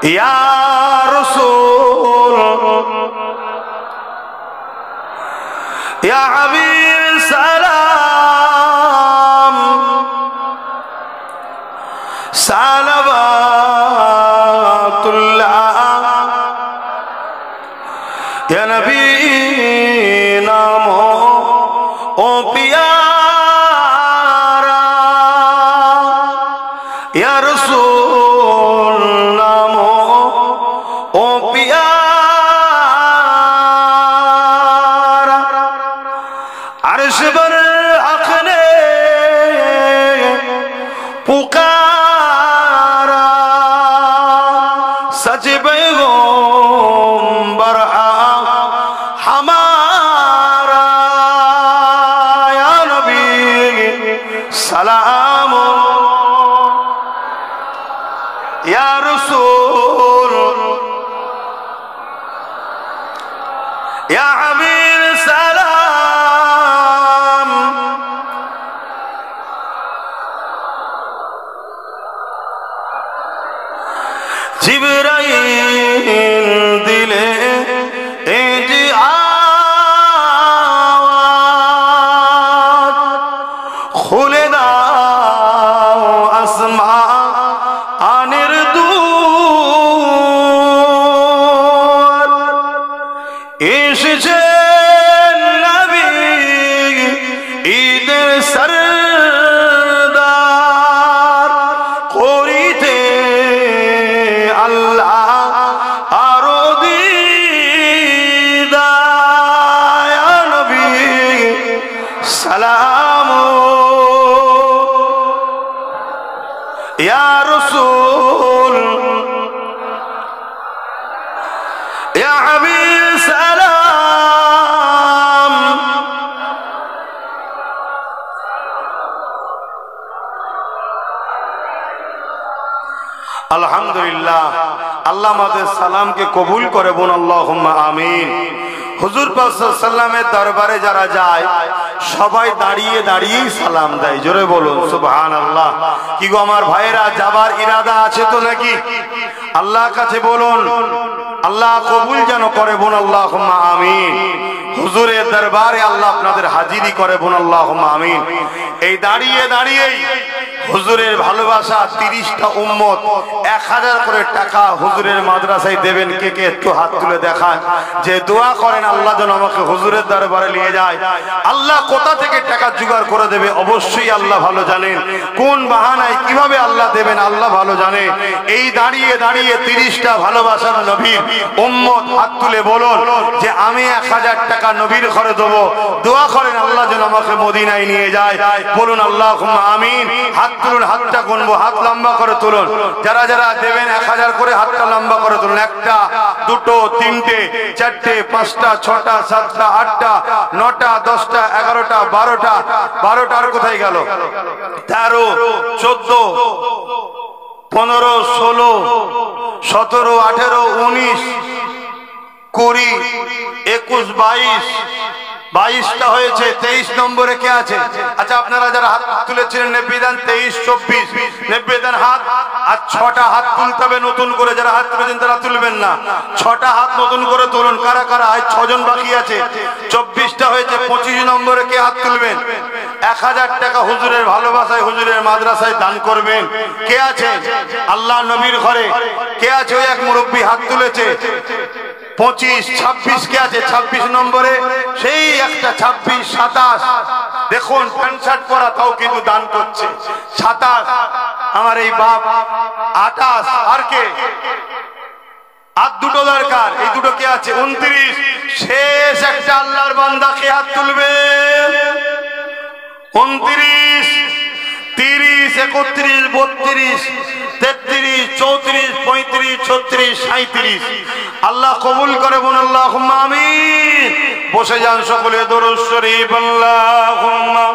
ইয়া রাসূল ইয়া হাবিব সালাম সালাওয়াতুল্লাহ ইয়া নবী নামো ও পিয়ারা ইয়া রাসূল নামো ও পিয়ারা আরশ पर आखने पुकारा सच पैगंबर हमारा या नबी सलाम या रसूल या हबीब सलाम जिब्राइल दिले एजी आवाज खुले दाओ आसमानेर दूर एसेছেন नबी ঈদের सरदार করিতে আল্লাহ আরো দিদার ইয়া নবী সালাম ইয়া রাসূল ইয়া হাবিব সালাম আলহামদুলিল্লাহ আল্লাহ আমাদের সালামকে কবুল করে বলুন আল্লাহুম্মা আমিন। হুজুর পাক সাল্লাল্লাহু আলাইহি ওয়াসাল্লামের দরবারে যারা যায় সবাই দাঁড়িয়ে দাঁড়িয়েই সালাম দেয়, জোরে বলুন সুবহানাল্লাহ। কি গো আমার ভাইরা, যাবার ইরাদা আছে তো নাকি? আল্লাহর কাছে বলুন আল্লাহ কবুল যেন করে বলুন আল্লাহুম্মা আমিন। হুজুরের দরবারে আল্লাহ আপনাদের হাজিরি করে বলুন আল্লাহুম্মা আমিন। এই দাঁড়িয়ে দাঁড়িয়েই হুজুরের ভালোবাসা 30টা উম্মত 1000 করে টাকা হুজুরের মাদ্রাসায় দেবেন। কে কে একটু হাত তুলে দেখান যে দোয়া করেন আল্লাহ যেন আমাকে হুজুরের দরবারে নিয়ে যায়। আল্লাহ কোথা থেকে টাকা জোগাড় করে দেবে অবশ্যই আল্লাহ ভালো জানেন, কোন বাহানায় কিভাবে আল্লাহ দেবেন আল্লাহ ভালো জানে। এই দাঁড়িয়ে দাঁড়িয়ে 30টা ভালোবাসার নবীর উম্মত হাত তুলে বলুন যে আমি 1000 টাকা নবীর ঘরে দেবো, দোয়া করেন আল্লাহ যেন আমাকে মদিনায় নিয়ে যায়। বলুন আল্লাহুম্মা আমিন। হাত তুলুন, হাতটা গুনবো, হাত লম্বা করে তুলুন। যারা যারা দেবেন 1000 করে হাতটা লম্বা করে তুলুন। 1টা 2টো 3টে 4টে 5টা 6টা 7টা 8টা 9টা 10টা 11টা 12টা 12টার কোথায় গেল? 13 14 15 16 17 18 19 20 21 22 22টা হয়েছে। 23 নম্বরে কে আছে? আচ্ছা আপনারা যারা হাত তুলেছিলেন নেবেদান 23 24 নেবেদান হাত। আর 6টা হাত তুলতে হবে নতুন করে, যারা হাত তুলেছেন তারা তুলবেন না। 6টা হাত নতুন করে তুলুন। কারা কারা? আজ 6 জন বাকি আছে। 24টা হয়েছে। 25 নম্বরে কে হাত তুলবেন? 1000 টাকা হুজুরের ভালোবাসায় হুজুরের মাদ্রাসায় দান করবেন। কে আছে আল্লাহ নবীর ঘরে? কে আছে? ওই এক মুরব্বী হাত তুলেছে। 25 26 কে আছে? 26 নম্বরে সেই একটা 26 27 দেখুন প্যান্ট শার্ট পরা তাও কিন্তু দান করছে। 27 আমার এই বাপ। 28 আর কে? আর 2টো দরকার, এই 2টো কে আছে? 29 শেষ একটা আল্লাহর বান্দা কে হাত তুলবে? 29 30 31 32 33 34 35 36 37 আল্লাহ কবুল করে বলুন আল্লাহুম্মা আমিন। বসে যান সকলে, দরুদ শরীফ আল্লাহুম্মা